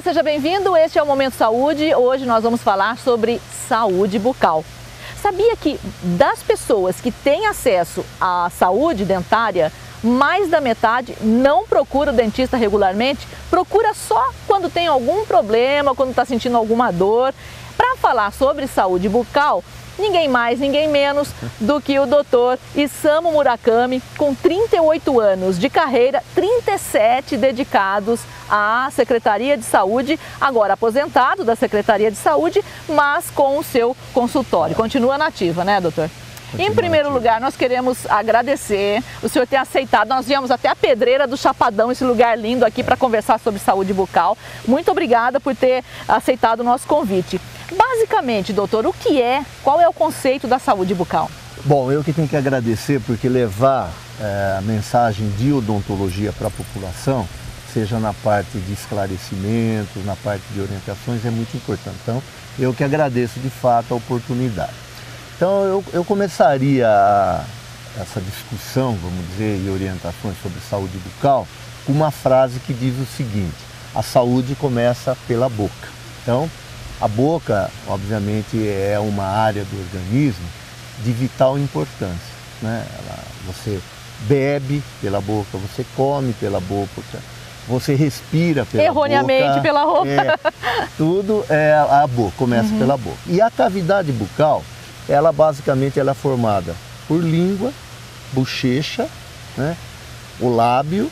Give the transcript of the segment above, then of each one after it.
seja bem-vindo. Este é o Momento Saúde. Hoje nós vamos falar sobre saúde bucal. Sabia que das pessoas que têm acesso à saúde dentária, mais da metade não procura o dentista regularmente, procura só quando tem algum problema, quando está sentindo alguma dor. Para falar sobre saúde bucal, ninguém mais, ninguém menos do que o Dr. Isamu Murakami, com 38 anos de carreira, 37 dedicados à Secretaria de Saúde, agora aposentado da Secretaria de Saúde, mas com o seu consultório. Continua nativa, né, doutor? Em primeiro lugar, nós queremos agradecer o senhor ter aceitado. Nós viemos até a Pedreira do Chapadão, esse lugar lindo aqui, para conversar sobre saúde bucal. Muito obrigada por ter aceitado o nosso convite. Basicamente, doutor, qual é o conceito da saúde bucal? Bom, eu que tenho que agradecer, porque levar a mensagem de odontologia para a população, seja na parte de esclarecimento, na parte de orientações, é muito importante. Então, eu que agradeço de fato a oportunidade. Então, eu começaria essa discussão, vamos dizer, e orientações sobre saúde bucal, com uma frase que diz o seguinte: a saúde começa pela boca. Então, a boca, obviamente, é uma área do organismo de vital importância, né? Você bebe pela boca, você come pela boca, você respira pela erroneamente boca. Pela roupa. Tudo é a boca, começa pela boca. E a cavidade bucal, ela basicamente é formada por língua, bochecha, né? O lábio,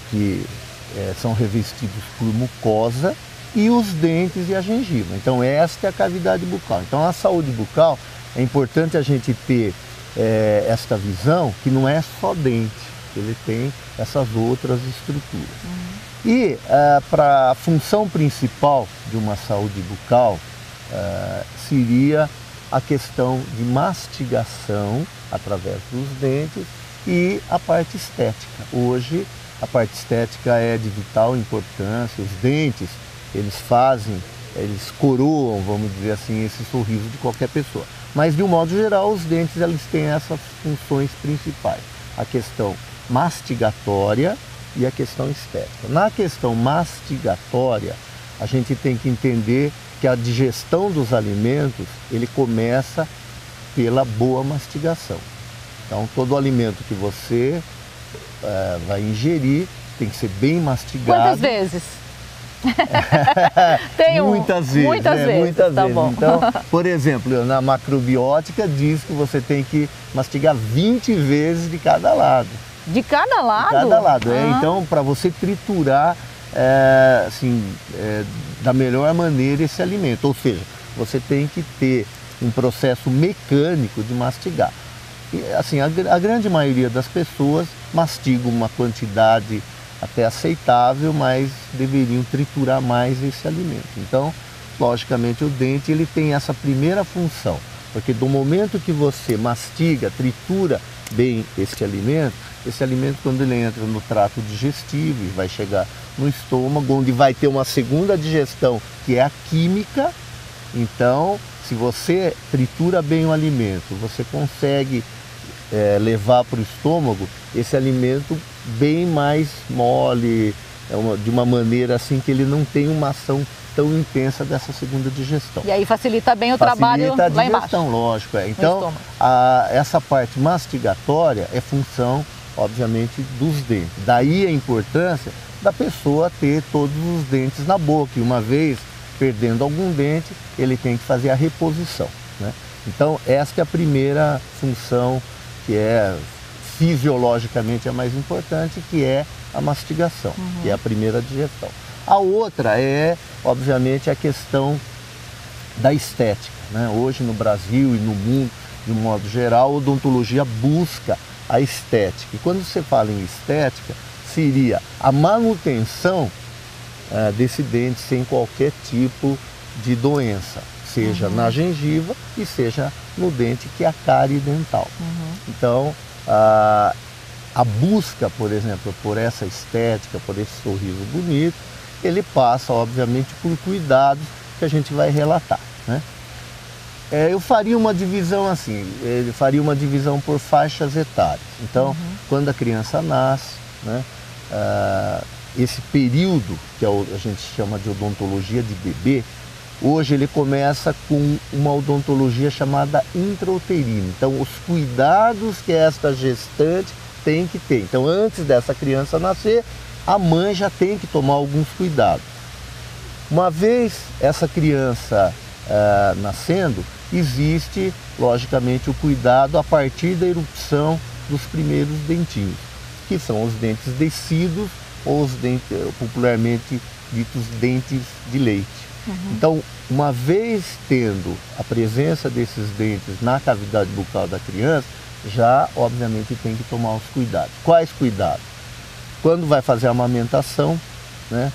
que são revestidos por mucosa, e os dentes e a gengiva. Então esta é a cavidade bucal. Então a saúde bucal, é importante a gente ter esta visão, que não é só dente, ele tem essas outras estruturas. E para a função principal de uma saúde bucal seria a questão de mastigação através dos dentes e a parte estética. Hoje a parte estética é de vital importância. Os dentes, eles coroam, vamos dizer assim, esse sorriso de qualquer pessoa. Mas de um modo geral, os dentes eles têm essas funções principais: a questão mastigatória e a questão estética. Na questão mastigatória, a gente tem que entender que a digestão dos alimentos, ele começa pela boa mastigação. Então, todo alimento que você vai ingerir tem que ser bem mastigado. Quantas vezes? Muitas vezes. Muitas vezes. Tá bom. Então, por exemplo, na macrobiótica diz que você tem que mastigar 20 vezes de cada lado. De cada lado? De cada lado. Então, para você triturar da melhor maneira esse alimento. Ou seja, você tem que ter um processo mecânico de mastigar. E, assim, a grande maioria das pessoas mastigam uma quantidade até aceitável, mas deveriam triturar mais esse alimento. Então, logicamente, o dente ele tem essa primeira função, porque do momento que você mastiga, tritura bem esse alimento quando ele entra no trato digestivo e vai chegar no estômago, onde vai ter uma segunda digestão, que é a química. Então, se você tritura bem o alimento, você consegue levar para o estômago esse alimento bem mais mole, de uma maneira assim que ele não tem uma ação tão intensa dessa segunda digestão. E aí facilita bem o trabalho lá embaixo. Facilita a digestão, lógico. Então, essa parte mastigatória é função, obviamente, dos dentes. Daí a importância da pessoa ter todos os dentes na boca. E uma vez perdendo algum dente, ele tem que fazer a reposição, né? Então, esta é a primeira função, que é fisiologicamente a mais importante, que é a mastigação, que é a primeira digestão. A outra é, obviamente, a questão da estética, né? Hoje no Brasil e no mundo, de um modo geral, a odontologia busca a estética. E quando você fala em estética, seria a manutenção desse dente sem qualquer tipo de doença, seja na gengiva e seja no dente, que é a cárie dental. Então, a busca, por exemplo, por essa estética, por esse sorriso bonito, ele passa, obviamente, por cuidados que a gente vai relatar, né? Eu faria uma divisão assim, ele faria uma divisão por faixas etárias. Então, quando a criança nasce, né, esse período, que a gente chama de odontologia de bebê, hoje ele começa com uma odontologia chamada intrauterina. Então, os cuidados que esta gestante tem que ter. Então, antes dessa criança nascer, a mãe já tem que tomar alguns cuidados. Uma vez essa criança nascendo, existe, logicamente, o cuidado a partir da erupção dos primeiros dentinhos, que são os dentes descidos ou os dentes, popularmente ditos dentes de leite. Então, uma vez tendo a presença desses dentes na cavidade bucal da criança, já, obviamente, tem que tomar os cuidados. Quais cuidados? Quando vai fazer a amamentação, né?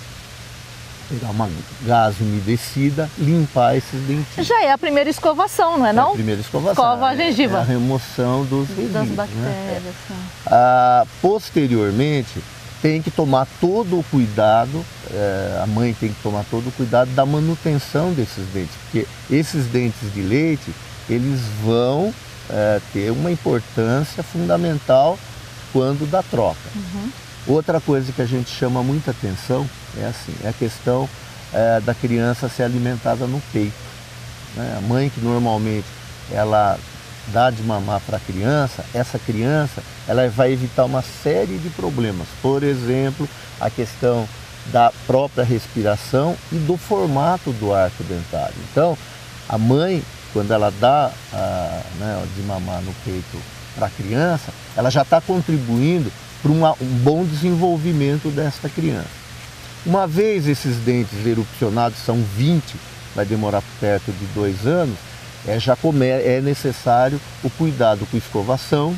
Pegar uma gaze umedecida, limpar esses dentinhos. Já é a primeira escovação, não é não? É a primeira escovação. Escova a gengiva. É a remoção dos resíduos, das bactérias. Né? Posteriormente, tem que tomar todo o cuidado, a mãe tem que tomar todo o cuidado da manutenção desses dentes, porque esses dentes de leite, eles vão ter uma importância fundamental quando da troca. Outra coisa que a gente chama muita atenção é a questão da criança ser alimentada no peito, né? A mãe que normalmente ela dá de mamar para a criança, essa criança ela vai evitar uma série de problemas. Por exemplo, a questão da própria respiração e do formato do arco dentário. Então, a mãe, quando ela dá de mamar no peito para a criança, ela já está contribuindo para um bom desenvolvimento desta criança. Uma vez esses dentes erupcionados, são 20, vai demorar perto de 2 anos, é necessário o cuidado com escovação,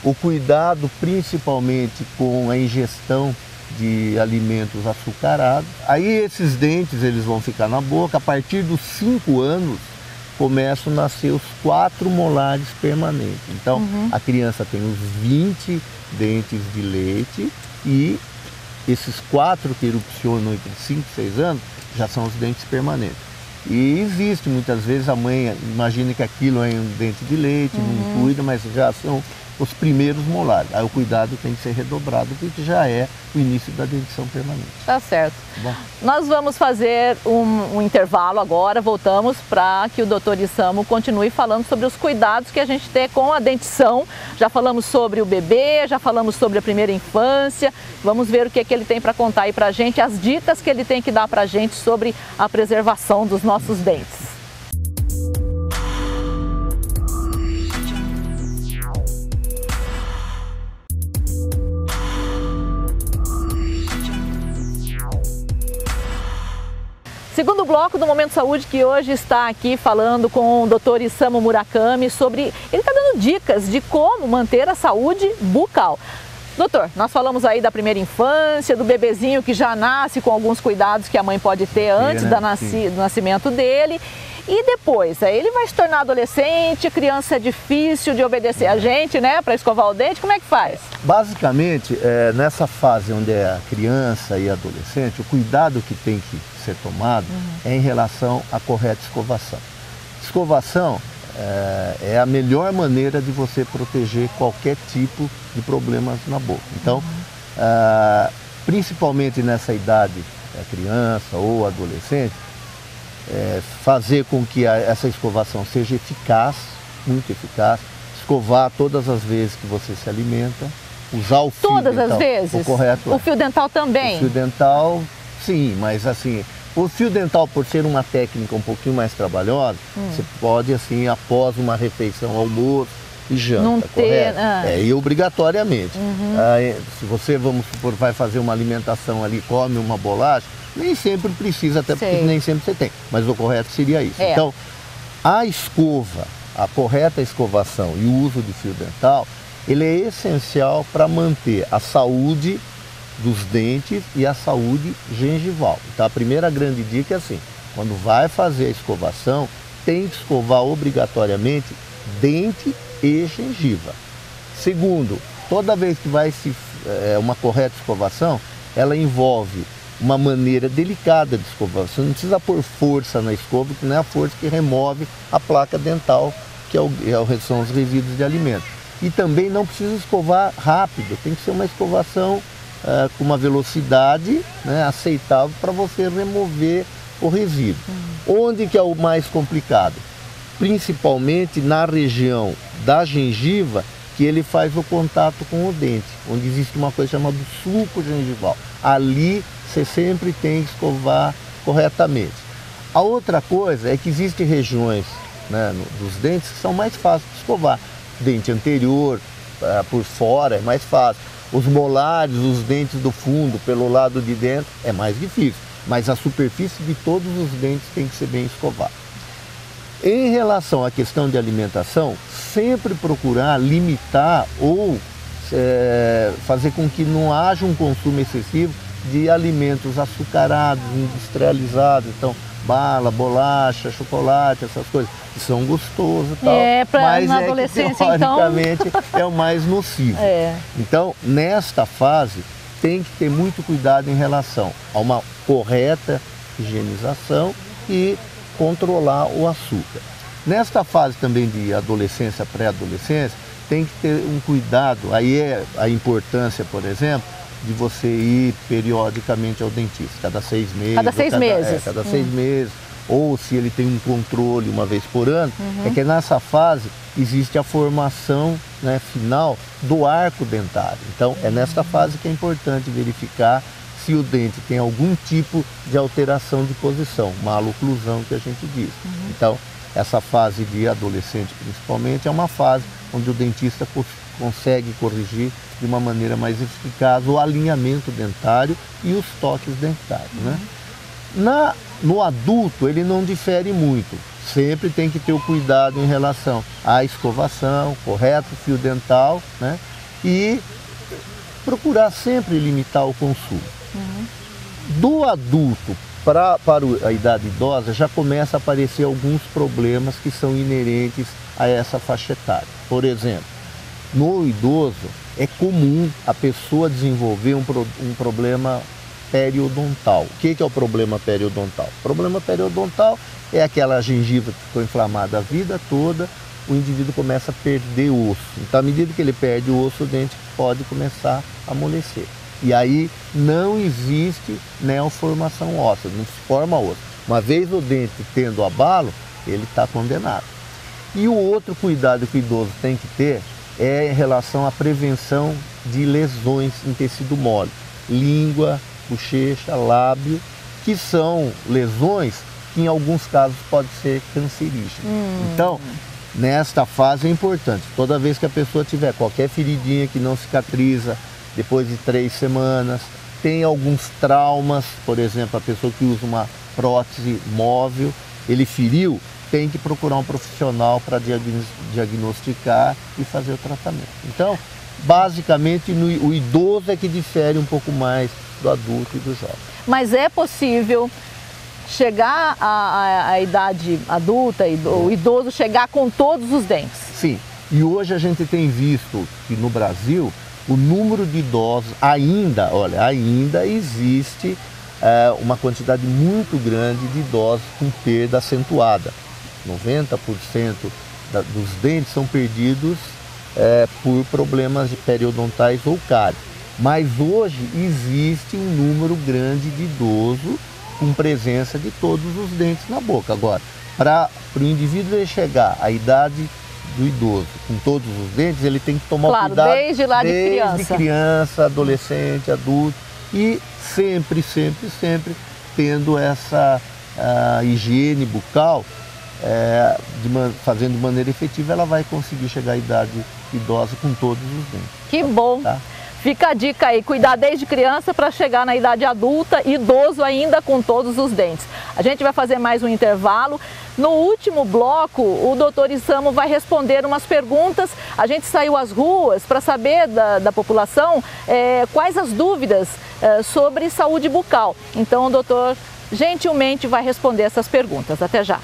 o cuidado principalmente com a ingestão de alimentos açucarados. Aí esses dentes eles vão ficar na boca. A partir dos 5 anos começam a nascer os 4 molares permanentes. Então a criança tem os 20 dentes de leite e esses 4 que erupcionam entre 5 e 6 anos já são os dentes permanentes. E existe muitas vezes a mãe imagina que aquilo é um dente de leite, não cuida, mas já são os primeiros molares. Aí o cuidado tem que ser redobrado, porque já é o início da dentição permanente. Tá certo. Bom. Nós vamos fazer um intervalo agora, voltamos para que o Dr. Isamo continue falando sobre os cuidados que a gente tem com a dentição. Já falamos sobre o bebê, já falamos sobre a primeira infância. Vamos ver o que ele tem para contar aí para a gente, as dicas que ele tem que dar para a gente sobre a preservação dos nossos dentes. Segundo bloco do Momento Saúde, que hoje está aqui falando com o Dr. Isamo Murakami sobre... Ele está dando dicas de como manter a saúde bucal. Doutor, nós falamos aí da primeira infância, do bebezinho que já nasce com alguns cuidados que a mãe pode ter antes do nascimento dele. E depois, aí ele vai se tornar adolescente, a criança é difícil de obedecer a gente, né, para escovar o dente, como é que faz? Basicamente, nessa fase onde é a criança e adolescente, o cuidado que tem que ser tomado é em relação à correta escovação. Escovação é a melhor maneira de você proteger qualquer tipo de problemas na boca. Então, principalmente nessa idade, criança ou adolescente, fazer com que essa escovação seja eficaz, muito eficaz, escovar todas as vezes que você se alimenta, usar o fio dental. Todas as vezes? O correto. O fio dental também? O fio dental, sim, mas assim, o fio dental, por ser uma técnica um pouquinho mais trabalhosa, você pode, assim, após uma refeição, almoço e janta, não correto? ter, E obrigatoriamente. Se você, vamos supor, vai fazer uma alimentação ali, come uma bolacha, nem sempre precisa, até porque nem sempre você tem. Mas o correto seria isso. Então, a escova, a correta escovação e o uso de fio dental, ele é essencial para manter a saúde dos dentes e a saúde gengival. Então, a primeira grande dica é assim, quando vai fazer a escovação, tem que escovar obrigatoriamente dente e gengiva. Segundo, toda vez que vai uma correta escovação, ela envolve uma maneira delicada de escovar. Você não precisa pôr força na escova, que não é a força que remove a placa dental, que são os resíduos de alimento. E também não precisa escovar rápido, tem que ser uma escovação com uma velocidade, né, aceitável para você remover o resíduo. Onde que é o mais complicado? Principalmente na região da gengiva, que ele faz o contato com o dente, onde existe uma coisa chamada sulco gengival. Ali você sempre tem que escovar corretamente. A outra coisa é que existem regiões, né, dos dentes que são mais fáceis de escovar. Dente anterior, por fora, é mais fácil. Os molares, os dentes do fundo, pelo lado de dentro, é mais difícil. Mas a superfície de todos os dentes tem que ser bem escovada. Em relação à questão de alimentação, sempre procurar limitar ou fazer com que não haja um consumo excessivo de alimentos açucarados, industrializados. Então, bala, bolacha, chocolate, essas coisas, que são gostosos e tal, mas na adolescência, que, teoricamente, então... é o mais nocivo. Então, nesta fase, tem que ter muito cuidado em relação a uma correta higienização e controlar o açúcar. Nesta fase também de adolescência, pré-adolescência, tem que ter um cuidado, aí é a importância, por exemplo, de você ir periodicamente ao dentista, cada 6 meses. Cada 6 meses. Cada 6 meses, ou se ele tem um controle uma vez por ano, é que nessa fase existe a formação, né, final do arco dentário. Então é nessa fase que é importante verificar se o dente tem algum tipo de alteração de posição, maloclusão que a gente diz. Então essa fase de adolescente principalmente é uma fase onde o dentista consegue corrigir de uma maneira mais eficaz o alinhamento dentário e os toques dentários, né? No adulto ele não difere muito, sempre tem que ter o cuidado em relação à escovação, correto fio dental, né? E procurar sempre limitar o consumo. Do adulto para a idade idosa já começa a aparecer alguns problemas que são inerentes a essa faixa etária. Por exemplo, no idoso é comum a pessoa desenvolver um problema periodontal. O que é o problema periodontal? O problema periodontal é aquela gengiva que ficou inflamada a vida toda, o indivíduo começa a perder osso. Então, à medida que ele perde o osso, o dente pode começar a amolecer. E aí não existe neoformação óssea, não se forma osso. Uma vez o dente tendo abalo, ele está condenado. E o outro cuidado que o idoso tem que ter é em relação à prevenção de lesões em tecido mole, língua, bochecha, lábio, que são lesões que em alguns casos podem ser cancerígenas. Então, nesta fase é importante, toda vez que a pessoa tiver qualquer feridinha que não cicatriza, depois de 3 semanas, tem alguns traumas, por exemplo, a pessoa que usa uma prótese móvel, ele feriu, tem que procurar um profissional para diagnosticar e fazer o tratamento. Então, basicamente, o idoso é que difere um pouco mais do adulto e do jovem. Mas é possível chegar à idade adulta, o idoso chegar com todos os dentes? Sim, e hoje a gente tem visto que no Brasil o número de idosos ainda existe uma quantidade muito grande de idosos com perda acentuada. 90% dos dentes são perdidos por problemas de periodontais ou cárie. Mas hoje existe um número grande de idosos com presença de todos os dentes na boca. Agora, para o indivíduo chegar à idade do idoso com todos os dentes, ele tem que tomar cuidado desde criança, adolescente, adulto, e sempre tendo essa higiene bucal, fazendo de maneira efetiva, ela vai conseguir chegar à idade idosa com todos os dentes. Que bom! Tá? Fica a dica aí, cuidar desde criança para chegar na idade adulta, idoso ainda com todos os dentes. A gente vai fazer mais um intervalo. No último bloco, o doutor Isamo vai responder umas perguntas. A gente saiu às ruas para saber da população quais as dúvidas sobre saúde bucal. Então o doutor gentilmente vai responder essas perguntas. Até já!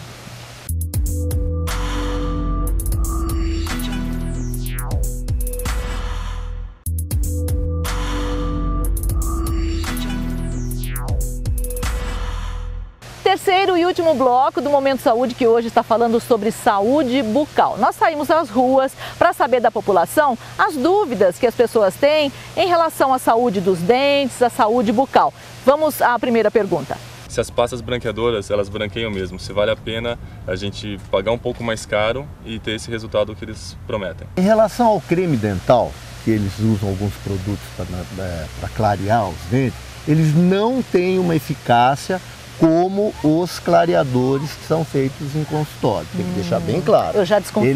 Terceiro e último bloco do Momento Saúde, que hoje está falando sobre saúde bucal. Nós saímos às ruas para saber da população as dúvidas que as pessoas têm em relação à saúde dos dentes, à saúde bucal. Vamos à primeira pergunta. Se as pastas branqueadoras, elas branqueiam mesmo, se vale a pena a gente pagar um pouco mais caro e ter esse resultado que eles prometem. Em relação ao creme dental, que eles usam alguns produtos para clarear os dentes, eles não têm uma eficácia como os clareadores que são feitos em consultório. Tem que deixar bem claro. Eu já desconfiei.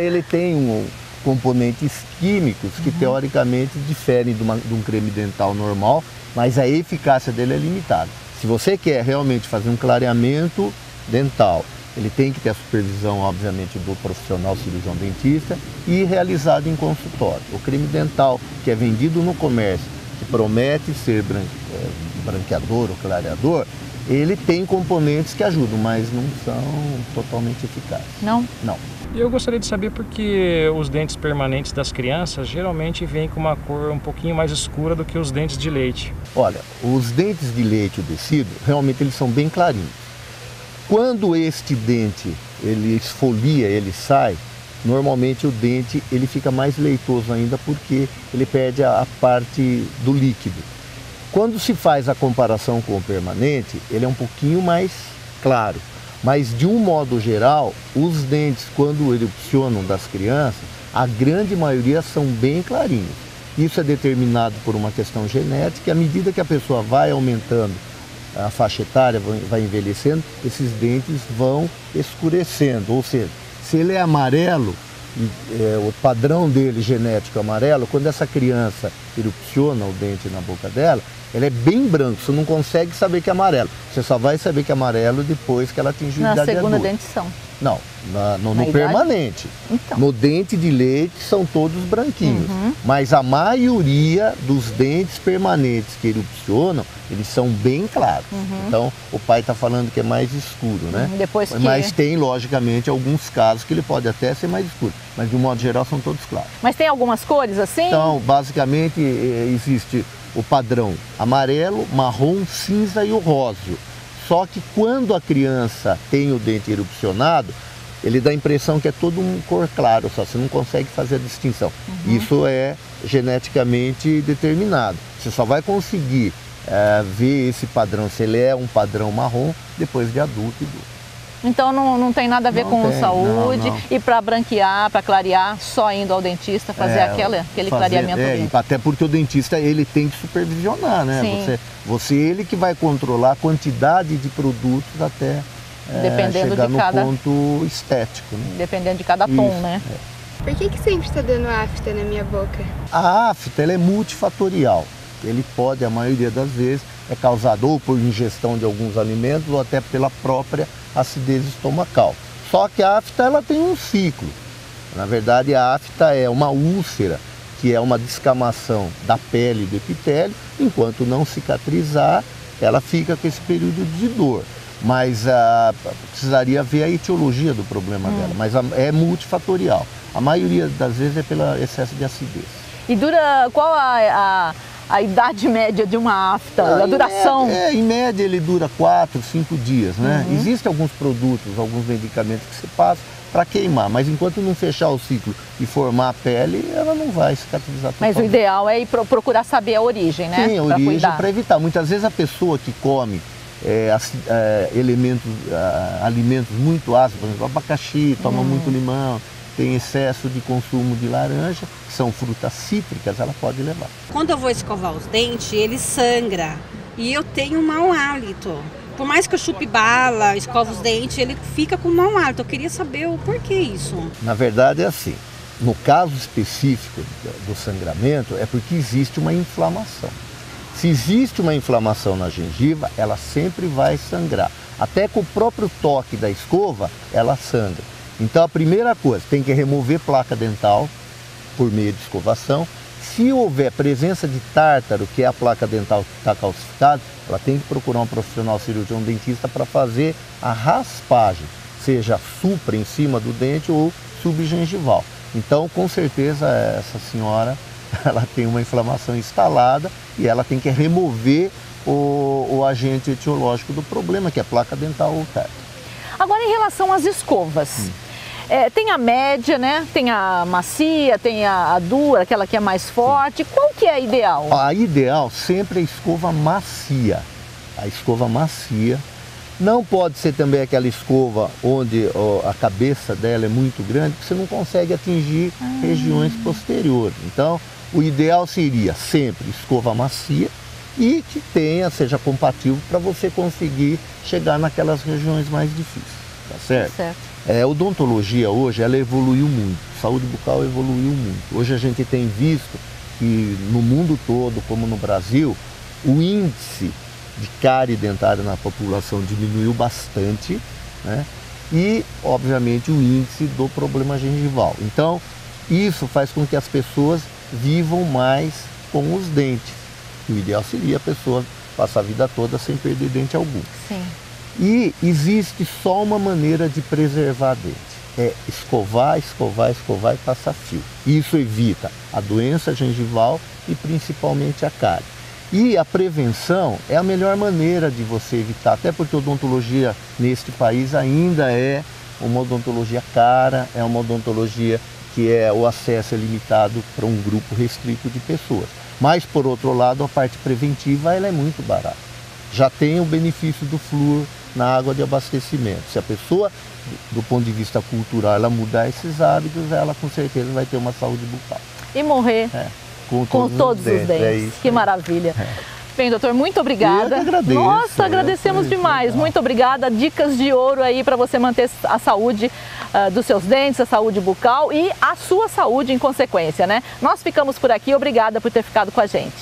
Ele tem componentes químicos que teoricamente diferem de um creme dental normal, mas a eficácia dele é limitada. Se você quer realmente fazer um clareamento dental, ele tem que ter a supervisão, obviamente, do profissional cirurgião dentista e realizado em consultório. O creme dental que é vendido no comércio, que promete ser branqueador ou clareador, ele tem componentes que ajudam, mas não são totalmente eficazes. Não? Não. E eu gostaria de saber por que os dentes permanentes das crianças geralmente vêm com uma cor um pouquinho mais escura do que os dentes de leite. Olha, os dentes de leite, o tecido, realmente eles são bem clarinhos. Quando este dente ele esfolia, ele sai, normalmente o dente ele fica mais leitoso ainda porque ele perde a parte do líquido. Quando se faz a comparação com o permanente, ele é um pouquinho mais claro. Mas de um modo geral, os dentes, quando erupcionam das crianças, a grande maioria são bem clarinhos. Isso é determinado por uma questão genética, e à medida que a pessoa vai aumentando a faixa etária, vai envelhecendo, esses dentes vão escurecendo. Ou seja, se ele é amarelo, o padrão dele genético é amarelo, quando essa criança erupciona o dente na boca dela, ele é bem branco, você não consegue saber que é amarelo. Você só vai saber que é amarelo depois que ela atingiu a idade adulta. Na segunda dentição. Não, no permanente. Então. No dente de leite são todos branquinhos. Mas a maioria dos dentes permanentes que erupcionam, eles são bem claros. Então, o pai está falando que é mais escuro, né? Mas tem, logicamente, alguns casos que ele pode até ser mais escuro. Mas, de um modo geral, são todos claros. Mas tem algumas cores assim? Então, basicamente, existe o padrão amarelo, marrom, cinza e o róseo. Só que quando a criança tem o dente erupcionado, ele dá a impressão que é todo um cor claro, só você não consegue fazer a distinção. Isso é geneticamente determinado. Você só vai conseguir ver esse padrão, se ele é um padrão marrom, depois de adulto e duro. Então não tem nada a ver com saúde, não. E para branquear, para clarear, só indo ao dentista fazer aquele clareamento dele. Até porque o dentista ele tem que supervisionar, né? Ele que vai controlar a quantidade de produtos até chegar no ponto estético. Né? Dependendo de cada tom, né? Por que sempre está dando afta na minha boca? A afta ela é multifatorial. Ele pode, a maioria das vezes, é causado ou por ingestão de alguns alimentos ou até pela própria acidez estomacal. Só que a afta ela tem um ciclo. Na verdade, a afta é uma úlcera, que é uma descamação da pele do epitélio. Enquanto não cicatrizar, ela fica com esse período de dor. Mas precisaria ver a etiologia do problema dela. Mas é multifatorial. A maioria das vezes é pelo excesso de acidez. E qual a idade média de uma afta, a duração? Em média ele dura 4, 5 dias, né? Existem alguns produtos, alguns medicamentos que se passam para queimar, mas enquanto não fechar o ciclo e formar a pele, ela não vai cicatrizar totalmente. Mas o ideal é procurar saber a origem, né? Sim, a origem para evitar. Muitas vezes a pessoa que come alimentos muito ácidos, por exemplo, abacaxi, toma muito limão, tem excesso de consumo de laranja, que são frutas cítricas, ela pode levar. Quando eu vou escovar os dentes, ele sangra e eu tenho um mau hálito. Por mais que eu chupe bala, escovo os dentes, ele fica com mau hálito. Eu queria saber o porquê isso. Na verdade é assim, no caso específico do sangramento, é porque existe uma inflamação. Se existe uma inflamação na gengiva, ela sempre vai sangrar. Até com o próprio toque da escova, ela sangra. Então a primeira coisa, tem que remover placa dental por meio de escovação. Se houver presença de tártaro, que é a placa dental que está calcificada, ela tem que procurar um profissional cirurgião dentista para fazer a raspagem, seja supra em cima do dente ou subgengival. Então, com certeza, essa senhora ela tem uma inflamação instalada e ela tem que remover o agente etiológico do problema, que é a placa dental ou tarta. Agora, em relação às escovas, tem a média, né? Tem a macia, tem a dura, aquela que é mais forte. Qual que é a ideal? A ideal sempre é a escova macia. A escova macia. Não pode ser também aquela escova onde a cabeça dela é muito grande, porque você não consegue atingir regiões posteriores. Então, o ideal seria sempre escova macia e que seja compatível para você conseguir chegar naquelas regiões mais difíceis, tá certo? Certo. A odontologia hoje, ela evoluiu muito, saúde bucal evoluiu muito. Hoje a gente tem visto que no mundo todo, como no Brasil, o índice de cárie dentária na população diminuiu bastante, né? E, obviamente, o índice do problema gengival. Então, isso faz com que as pessoas vivam mais com os dentes. O ideal seria a pessoa passar a vida toda sem perder dente algum. Sim. E existe só uma maneira de preservar dente. É escovar, escovar, escovar e passar fio. Isso evita a doença gengival e principalmente a cárie. E a prevenção é a melhor maneira de você evitar, até porque a odontologia neste país ainda é uma odontologia cara, é uma odontologia que o acesso é limitado para um grupo restrito de pessoas. Mas, por outro lado, a parte preventiva ela é muito barata. Já tem o benefício do flúor na água de abastecimento. Se a pessoa, do ponto de vista cultural, ela mudar esses hábitos, ela com certeza vai ter uma saúde bucal. E morrer com todos os dentes. Que maravilha. Bem, doutor, muito obrigada. Eu que agradeço. Nossa, agradecemos demais. Legal. Muito obrigada. Dicas de ouro aí para você manter a saúde dos seus dentes, a saúde bucal e a sua saúde em consequência, né? Nós ficamos por aqui. Obrigada por ter ficado com a gente.